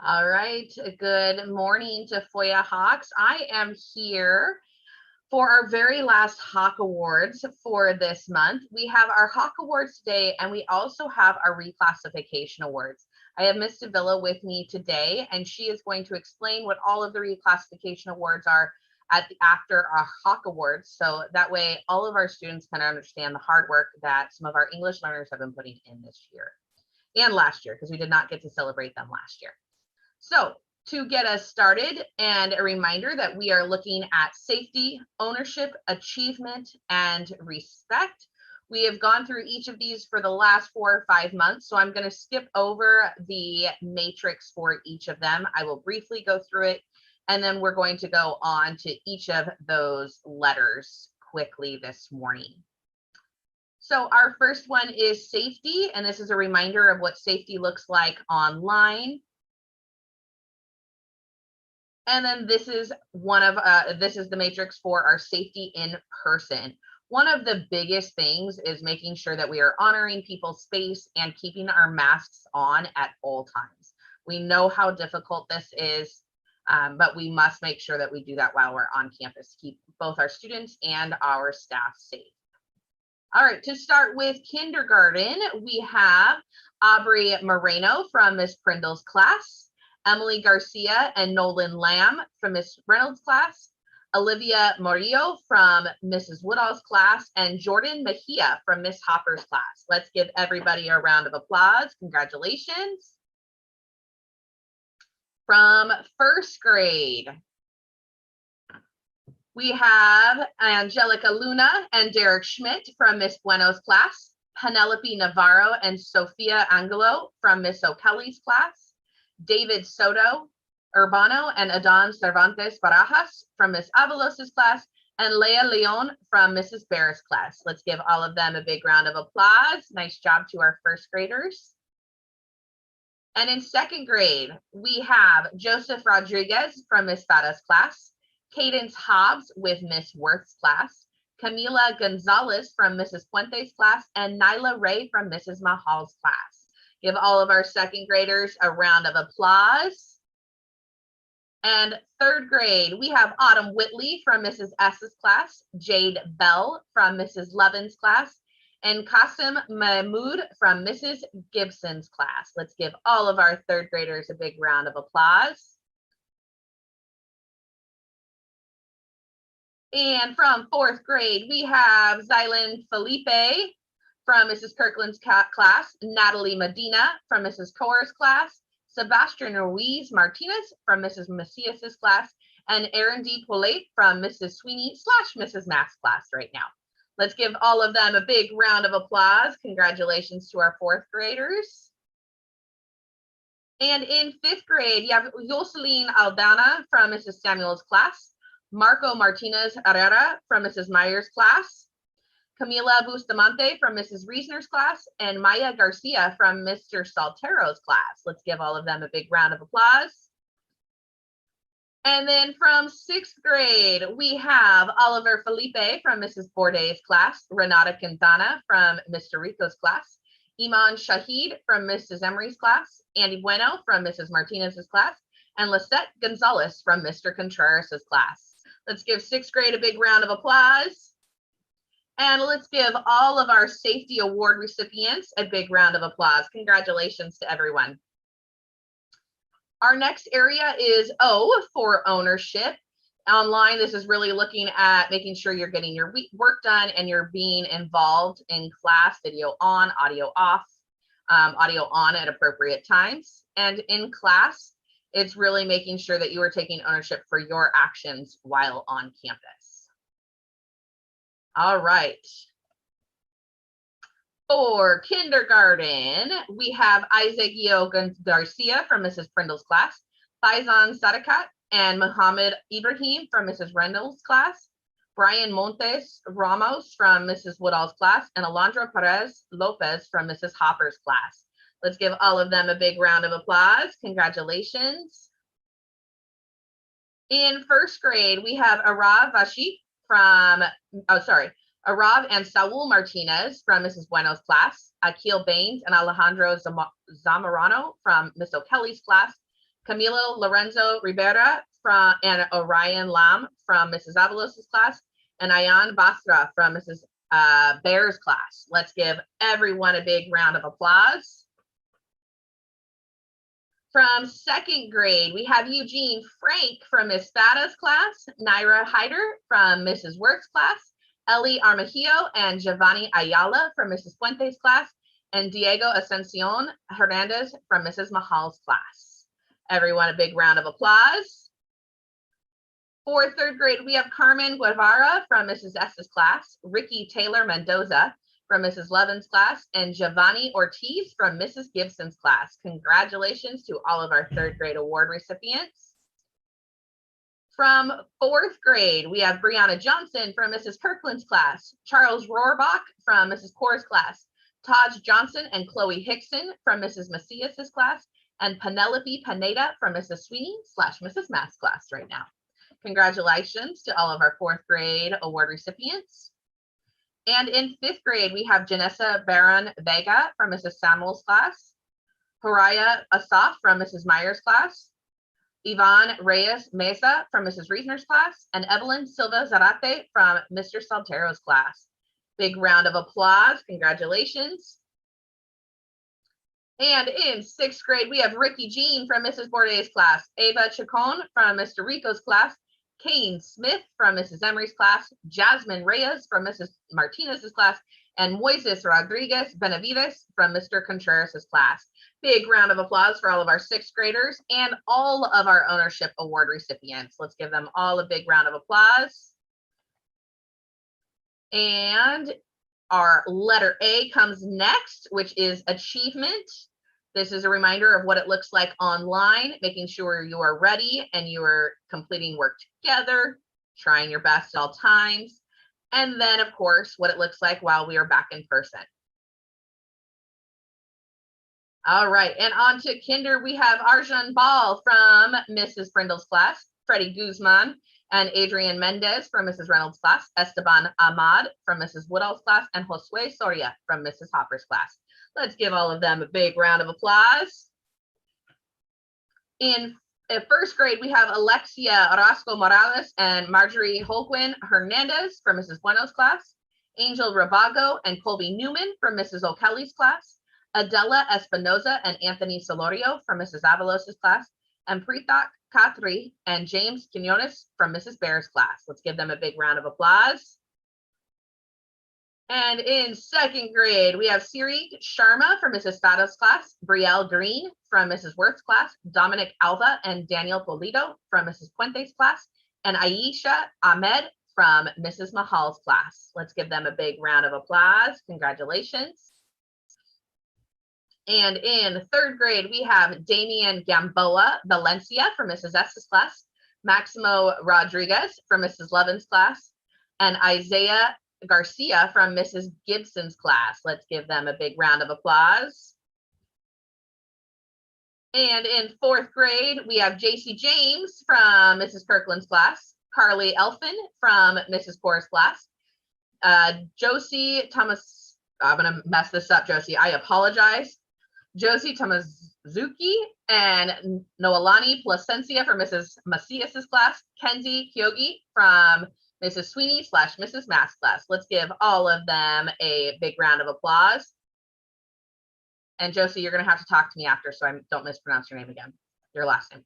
All right, good morning to Foya Hawks. I am here for our very last Hawk Awards for this month. We have our Hawk Awards today, and we also have our Reclassification Awards. I have Miss Davila with me today, and she is going to explain what all of the Reclassification Awards are after our Hawk Awards, so that way all of our students can understand the hard work that some of our English learners have been putting in this year and last year, because we did not get to celebrate them last year. So to get us started, and a reminder that we are looking at safety, ownership, achievement, and respect. We have gone through each of these for the last 4 or 5 months, so I'm going to skip over the matrix for each of them. I will briefly go through it, and then we're going to go on to each of those letters quickly this morning. So our first one is safety, and this is a reminder of what safety looks like online. And then this is this is the matrix for our safety in person. One of the biggest things is making sure that we are honoring people's space and keeping our masks on at all times. We know how difficult this is, but we must make sure that we do that while we're on campus to keep both our students and our staff safe. All right, to start with kindergarten, we have Aubrey Moreno from Miss Prindle's class, Emily Garcia and Nolan Lamb from Miss Reynolds' class, Olivia Murillo from Mrs. Woodall's class, and Jordan Mejia from Miss Hopper's class. Let's give everybody a round of applause. Congratulations. From first grade, we have Angelica Luna and Derek Schmidt from Miss Bueno's class, Penelope Navarro and Sofia Angelo from Miss O'Kelly's class, David Soto Urbano and Adan Cervantes Barajas from Miss Avalos's class, and Leah Leon from Mrs. Barrett's class. Let's give all of them a big round of applause. Nice job to our first graders. And in second grade, we have Joseph Rodriguez from Miss Fada's class, Cadence Hobbs with Miss Worth's class, Camila Gonzalez from Mrs. Puente's class, and Nyla Ray from Mrs. Mahal's class. Give all of our second graders a round of applause. And third grade, we have Autumn Whitley from Mrs. S's class, Jade Bell from Mrs. Levin's class, and Qasim Mahmood from Mrs. Gibson's class. Let's give all of our third graders a big round of applause. And from fourth grade, we have Zylan Felipe from Mrs. Kirkland's class, Natalie Medina from Mrs. Cora's class, Sebastian Ruiz Martinez from Mrs. Macias's class, and Aaron D. Poulate from Mrs. Sweeney / Mrs. Mack's class right now. Let's give all of them a big round of applause. Congratulations to our fourth graders. And in fifth grade, you have Jocelyn Aldana from Mrs. Samuel's class, Marco Martinez Herrera from Mrs. Meyer's class, Camila Bustamante from Mrs. Reisner's class, and Maya Garcia from Mr. Saltero's class. Let's give all of them a big round of applause. And then from sixth grade, we have Oliver Felipe from Mrs. Bourdais' class, Renata Quintana from Mr. Rico's class, Iman Shahid from Mrs. Emery's class, Andy Bueno from Mrs. Martinez's class, and Lisette Gonzalez from Mr. Contreras' class. Let's give sixth grade a big round of applause. And let's give all of our safety award recipients a big round of applause. Congratulations to everyone. Our next area is O for ownership. Online, this is really looking at making sure you're getting your work done and you're being involved in class, video on, audio off, audio on at appropriate times. And in class, it's really making sure that you are taking ownership for your actions while on campus. All right. For kindergarten, we have Isaac Yo Garcia from Mrs. Prindle's class, Faizan Sadakat and Muhammad Ibrahim from Mrs. Rendell's class, Brian Montes Ramos from Mrs. Woodall's class, and Alondra Perez Lopez from Mrs. Hopper's class. Let's give all of them a big round of applause. Congratulations. In first grade, we have Arav Vashik from, Arav and Saul Martinez from Mrs. Bueno's class, Akil Baines and Alejandro Zamorano from Miss O'Kelly's class, Camilo Lorenzo Rivera and Orion Lam from Mrs. Avalos' class, and Ayan Basra from Mrs. Bear's class. Let's give everyone a big round of applause. From second grade, we have Eugene Frank from Miss Fada's class, Naira Hyder from Mrs. Worth's class, Ellie Armajillo and Giovanni Ayala from Mrs. Fuentes' class, and Diego Ascension Hernandez from Mrs. Mahal's class. Everyone, a big round of applause. For third grade, we have Carmen Guevara from Mrs. S's class, Ricky Taylor Mendoza from Mrs. Levin's class, and Giovanni Ortiz from Mrs. Gibson's class. Congratulations to all of our third grade award recipients. From fourth grade, we have Brianna Johnson from Mrs. Kirkland's class, Charles Rohrbach from Mrs. Kaur's class, Taj Johnson and Chloe Hickson from Mrs. Macias's class, and Penelope Pineda from Mrs. Sweeney/Mrs. Matt's class right now. Congratulations to all of our fourth grade award recipients. And in fifth grade, we have Janessa Baron Vega from Mrs. Samuel's class, Horaya Asaf from Mrs. Meyer's class, Yvonne Reyes Mesa from Mrs. Reisner's class, and Evelyn Silva Zarate from Mr. Saltero's class. Big round of applause. Congratulations. And in sixth grade, we have Ricky Jean from Mrs. Bourdais' class, Ava Chacon from Mr. Rico's class, Kane Smith from Mrs. Emery's class, Jasmine Reyes from Mrs. Martinez's class, and Moises Rodriguez Benavides from Mr. Contreras' class. Big round of applause for all of our sixth graders and all of our ownership award recipients. Let's give them all a big round of applause. And our letter A comes next, which is achievement. This is a reminder of what it looks like online, making sure you are ready and you are completing work together, trying your best at all times. And then, of course, what it looks like while we are back in person. All right, and on to kinder, we have Arjun Ball from Mrs. Brindle's class, Freddie Guzman and Adrian Mendez from Mrs. Reynolds' class, Esteban Ahmad from Mrs. Woodall's class, and Josue Soria from Mrs. Hopper's class. Let's give all of them a big round of applause. In first grade, we have Alexia Orozco Morales and Marjorie Holguin Hernandez from Mrs. Bueno's class, Angel Rabago and Colby Newman from Mrs. O'Kelly's class, Adela Espinoza and Anthony Solorio from Mrs. Avalos' class, and Preetak Khatri and James Quinones from Mrs. Bear's class. Let's give them a big round of applause. And in second grade, we have Siri Sharma from Mrs. Fada's class, Brielle Green from Mrs. Worth's class, Dominic Alva and Daniel Polito from Mrs. Puente's class, and Aisha Ahmed from Mrs. Mahal's class. Let's give them a big round of applause. Congratulations. And in third grade, we have Damian Gamboa Valencia from Mrs. S's class, Maximo Rodriguez from Mrs. Levin's class, and Isaiah Garcia from Mrs. Gibson's class. Let's give them a big round of applause. And in fourth grade, we have JC James from Mrs. Kirkland's class, Carly Elfin from Mrs. Kaur's class, Josie Thomas, I'm going to mess this up, Josie, I apologize. Josie Tomazuki and Noelani Placencia from Mrs. Macias's class, Kenzie Kyogi from Mrs. Sweeney/Mrs. Matt's class. Let's give all of them a big round of applause. And Josie, you're going to have to talk to me after so I don't mispronounce your name again, your last name.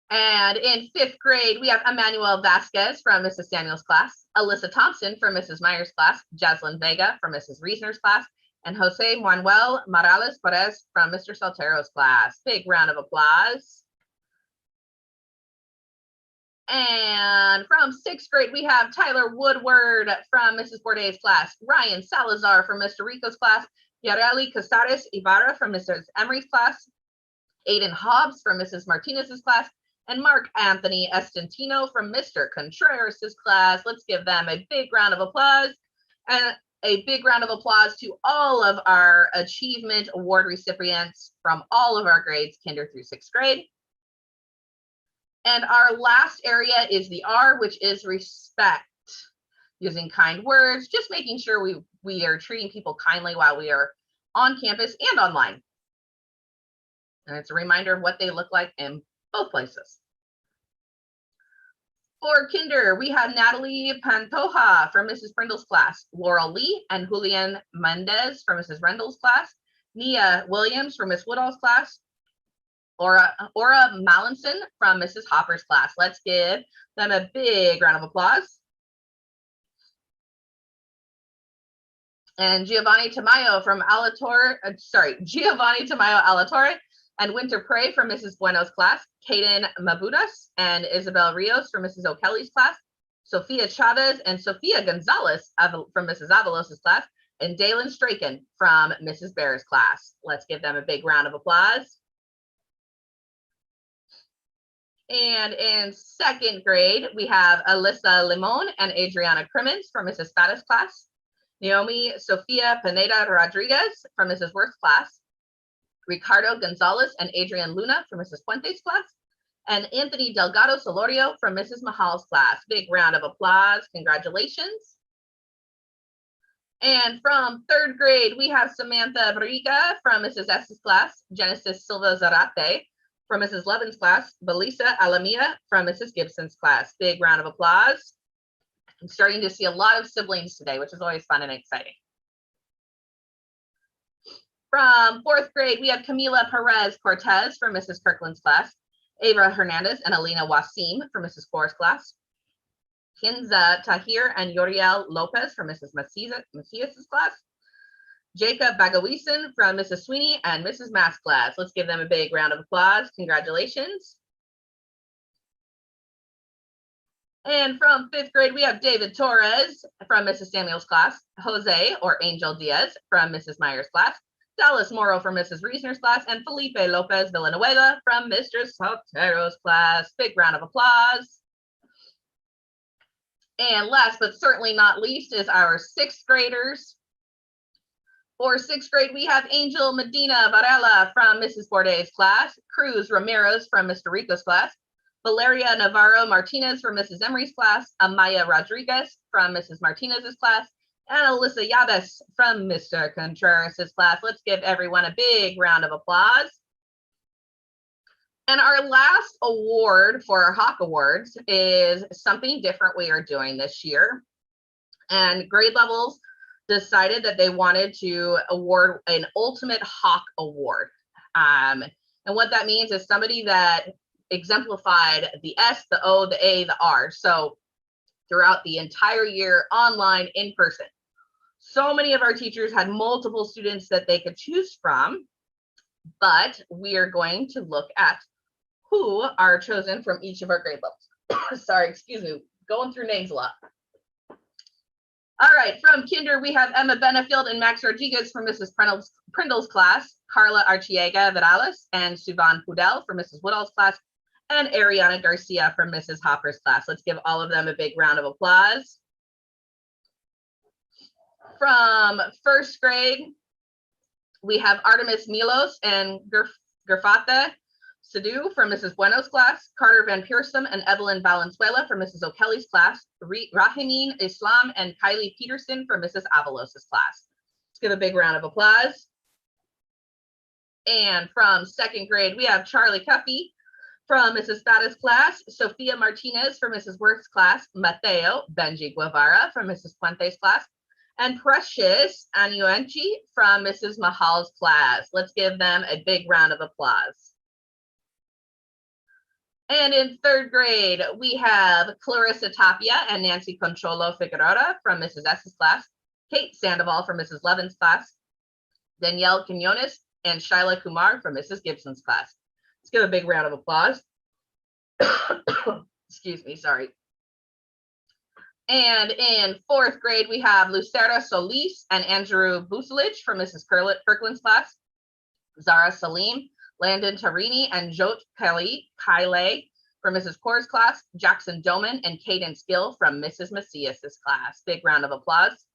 And in fifth grade, we have Emmanuel Vasquez from Mrs. Samuel's class, Alyssa Thompson from Mrs. Meyer's class, Jaslyn Vega from Mrs. Reisner's class, and Jose Manuel Morales Perez from Mr. Saltero's class. Big round of applause. And from sixth grade, we have Tyler Woodward from Mrs. Bourdais' class, Ryan Salazar from Mr. Rico's class, Yareli Casares Ibarra from Mrs. Emery's class, Aiden Hobbs from Mrs. Martinez's class, and Mark Anthony Estantino from Mr. Contreras' class. Let's give them a big round of applause. And a big round of applause to all of our achievement award recipients from all of our grades, kinder through sixth grade. And our last area is the R, which is respect. Using kind words, just making sure we are treating people kindly while we are on campus and online. And it's a reminder of what they look like in both places. For kinder, we have Natalie Pantoja from Mrs. Brindle's class, Laurel Lee and Julian Mendez from Mrs. Rendell's class, Nia Williams from Miss Woodall's class, Aura Mallinson from Mrs. Hopper's class. Let's give them a big round of applause. And Giovanni Tamayo Alatorre and Winter Prey from Mrs. Bueno's class, Kaden Mabudas and Isabel Rios from Mrs. O'Kelly's class, Sophia Chavez and Sophia Gonzalez from Mrs. Avalos's class, and Dalen Straken from Mrs. Bear's class. Let's give them a big round of applause. And in second grade, we have Alyssa Limon and Adriana Crimmins from Mrs. Fatta's class, Naomi Sofia Pineda Rodriguez from Mrs. Worth's class, Ricardo Gonzalez and Adrian Luna from Mrs. Puente's class, and Anthony Delgado Solorio from Mrs. Mahal's class. Big round of applause. Congratulations. And from third grade, we have Samantha Briga from Mrs. S's class, Genesis Silva Zarate from Mrs. Levin's class, Belisa Alamia from Mrs. Gibson's class. Big round of applause. I'm starting to see a lot of siblings today, which is always fun and exciting. From fourth grade, we have Camila Perez Cortez from Mrs. Kirkland's class, Ava Hernandez and Alina Wasim from Mrs. Flores' class, Kinza Tahir and Yoriel Lopez from Mrs. Macias's class, Jacob Bagawisan from Mrs. Sweeney and Mrs. Mass class. Let's give them a big round of applause. Congratulations. And from fifth grade, we have David Torres from Mrs. Samuel's class, Jose or Angel Diaz from Mrs. Meyer's class, Dallas Morrow from Mrs. Reasoner's class, and Felipe Lopez Villanueva from Mr. Saltero's class. Big round of applause. And last but certainly not least is our sixth graders. For sixth grade, we have Angel Medina Varela from Mrs. Bourdais' class, Cruz Ramirez from Mr. Rico's class, Valeria Navarro Martinez from Mrs. Emery's class, Amaya Rodriguez from Mrs. Martinez's class, and Alyssa Yabes from Mr. Contreras' class. Let's give everyone a big round of applause. And our last award for our Hawk Awards is something different we are doing this year. And grade levels decided that they wanted to award an Ultimate Hawk Award. And what that means is somebody that exemplified the S, the O, the A, the R. So throughout the entire year, online, in person. So many of our teachers had multiple students that they could choose from, but we are going to look at who are chosen from each of our grade levels. Sorry, excuse me, going through names a lot. All right, from kinder, we have Emma Benefield and Max Rodriguez from Mrs. Prindle's class, Carla Archiega Vidales and Suvan Pudel from Mrs. Woodall's class, and Ariana Garcia from Mrs. Hopper's class. Let's give all of them a big round of applause. From first grade, we have Artemis Milos and Gerfata Sadu from Mrs. Bueno's class, Carter Van Pearsum and Evelyn Valenzuela from Mrs. O'Kelly's class, Rahimin Islam and Kylie Peterson from Mrs. Avalos's class. Let's give a big round of applause. And from second grade, we have Charlie Cuffey from Mrs. Fatta's class, Sophia Martinez from Mrs. Worth's class, Mateo Benji Guevara from Mrs. Puente's class, and Precious Anuenchi from Mrs. Mahal's class. Let's give them a big round of applause. And in third grade, we have Clarissa Tapia and Nancy Concholo Figueroa from Mrs. S's class, Kate Sandoval from Mrs. Levin's class, Danielle Quinones and Shyla Kumar from Mrs. Gibson's class. Let's give a big round of applause. Excuse me, sorry. And in fourth grade, we have Lucera Solis and Andrew Buselich from Mrs. Kirkland's class, Zara Salim, Landon Tarini and Jote Kyle from Mrs. Kaur's class, Jackson Doman and Caden Skill from Mrs. Macias's class. Big round of applause.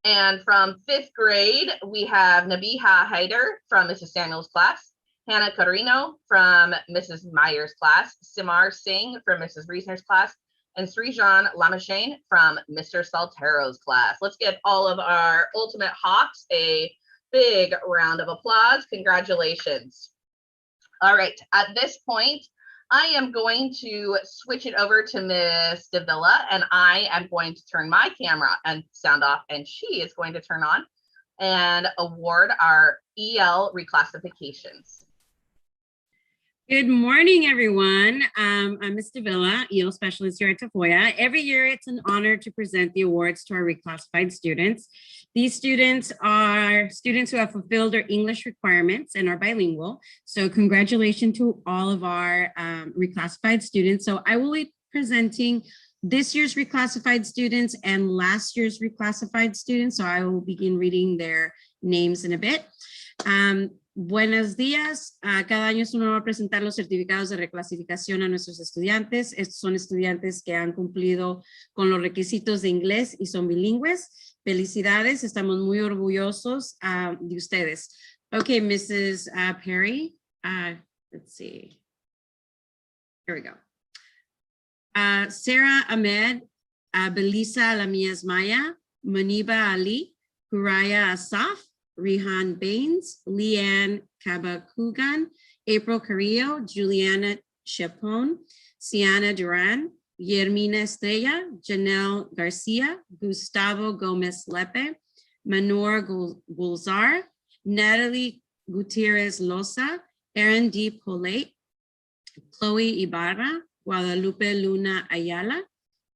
And from fifth grade, we have Nabiha Haider from Mrs. Samuel's class, Hannah Carino from Mrs. Meyer's class, Simar Singh from Mrs. Reasoner's class, and Srijan Lamashane from Mr. Saltero's class. Let's give all of our Ultimate Hawks a Big round of applause. Congratulations. All right, at this point, I am going to switch it over to Miss Davila, and I am going to turn my camera and sound off, and she is going to turn on and award our EL reclassifications. Good morning, everyone. I'm Ms. Davila, EL Specialist here at Tafoya. Every year, it's an honor to present the awards to our reclassified students. These students are students who have fulfilled their English requirements and are bilingual. So congratulations to all of our reclassified students. So I will be presenting this year's reclassified students and last year's reclassified students. So I will begin reading their names in a bit. Buenos días. Cada año es un honor presentar los certificados de reclasificación a nuestros estudiantes. Estos son estudiantes que han cumplido con los requisitos de inglés y son bilingües. Felicidades, estamos muy orgullosos de ustedes. Okay, Mrs. Perry, let's see. Here we go. Sarah Ahmed, Belisa Lamias Maya, Muniba Ali, Huraya Asaf, Rihan Baines, Leanne Kabakugan, April Carrillo, Juliana Chapon, Siana Duran, Yermina Estrella, Janelle Garcia, Gustavo Gomez Lepe, Manor Gulzar, Natalie Gutierrez Loza, Aaron D. Polate, Chloe Ibarra, Guadalupe Luna Ayala,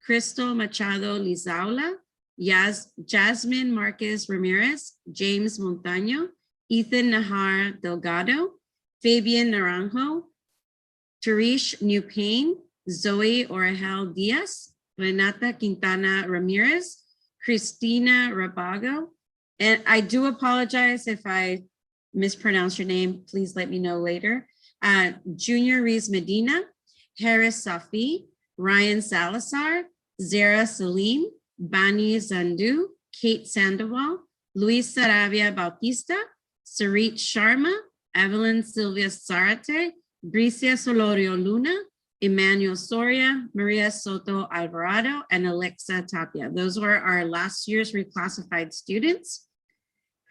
Crystal Machado Lizaula, Jasmine Marquez Ramirez, James Montaño, Ethan Nahar Delgado, Fabian Naranjo, Tarish New Payne, Zoe Orahel Diaz, Renata Quintana Ramirez, Christina Rabago, and I do apologize if I mispronounce your name, please let me know later. Junior Rees Medina, Harris Safi, Ryan Salazar, Zara Salim, Bani Zandu, Kate Sandoval, Luis Saravia Bautista, Sarit Sharma, Evelyn Sylvia Zarate, Bricia Solorio Luna, Emmanuel Soria, Maria Soto Alvarado, and Alexa Tapia. Those were our last year's reclassified students.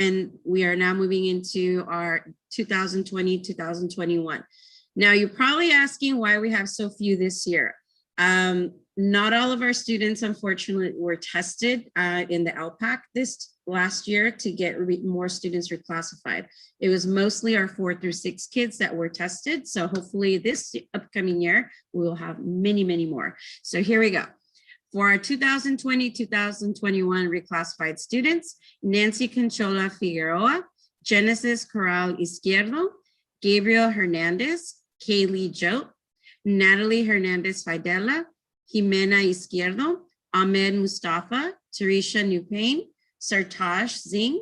And we are now moving into our 2020-2021. Now, you're probably asking why we have so few this year. Not all of our students, unfortunately, were tested in the LPAC this last year to get more students reclassified. It was mostly our 4 through 6 kids that were tested. So hopefully this upcoming year, we will have many, many more. So here we go. For our 2020-2021 reclassified students, Nancy Conchola Figueroa, Genesis Corral Izquierdo, Gabriel Hernandez, Kaylee Jote, Natalie Hernandez Fidela, Jimena Izquierdo, Ahmed Mustafa, Tarisha Nupane, Sartaj Singh,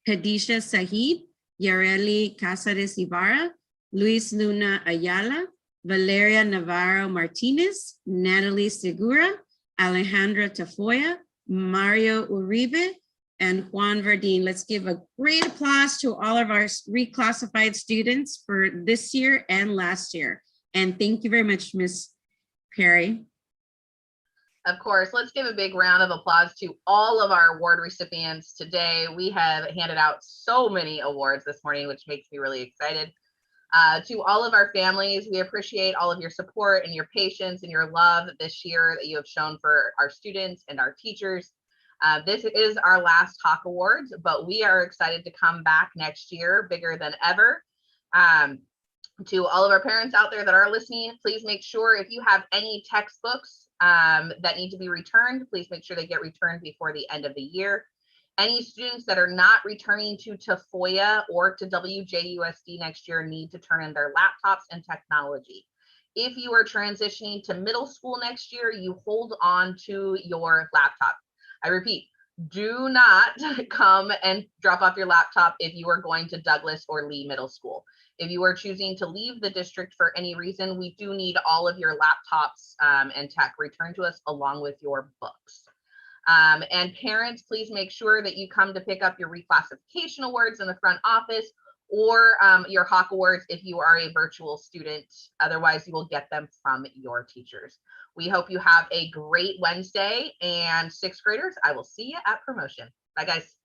Khadisha Sahid, Yareli Casares Ibarra, Luis Luna Ayala, Valeria Navarro Martinez, Natalie Segura, Alejandra Tafoya, Mario Uribe, and Juan Verdin. Let's give a great applause to all of our reclassified students for this year and last year. And thank you very much, Ms. Perry. Of course, let's give a big round of applause to all of our award recipients today. We have handed out so many awards this morning, which makes me really excited. To all of our families, we appreciate all of your support and your patience and your love this year that you have shown for our students and our teachers. This is our last Hawk Awards, but we are excited to come back next year bigger than ever. To all of our parents out there that are listening, please make sure if you have any textbooks that need to be returned, please make sure they get returned before the end of the year. Any students that are not returning to Tafoya or to WJUSD next year need to turn in their laptops and technology. If you are transitioning to middle school next year, you hold on to your laptop. I repeat, do not come and drop off your laptop if you are going to Douglas or Lee Middle School. If you are choosing to leave the district for any reason, we do need all of your laptops and tech returned to us along with your books. And parents, please make sure that you come to pick up your reclassification awards in the front office or your Hawk Awards if you are a virtual student. Otherwise, you will get them from your teachers. We hope you have a great Wednesday, and 6th graders, I will see you at promotion. Bye, guys.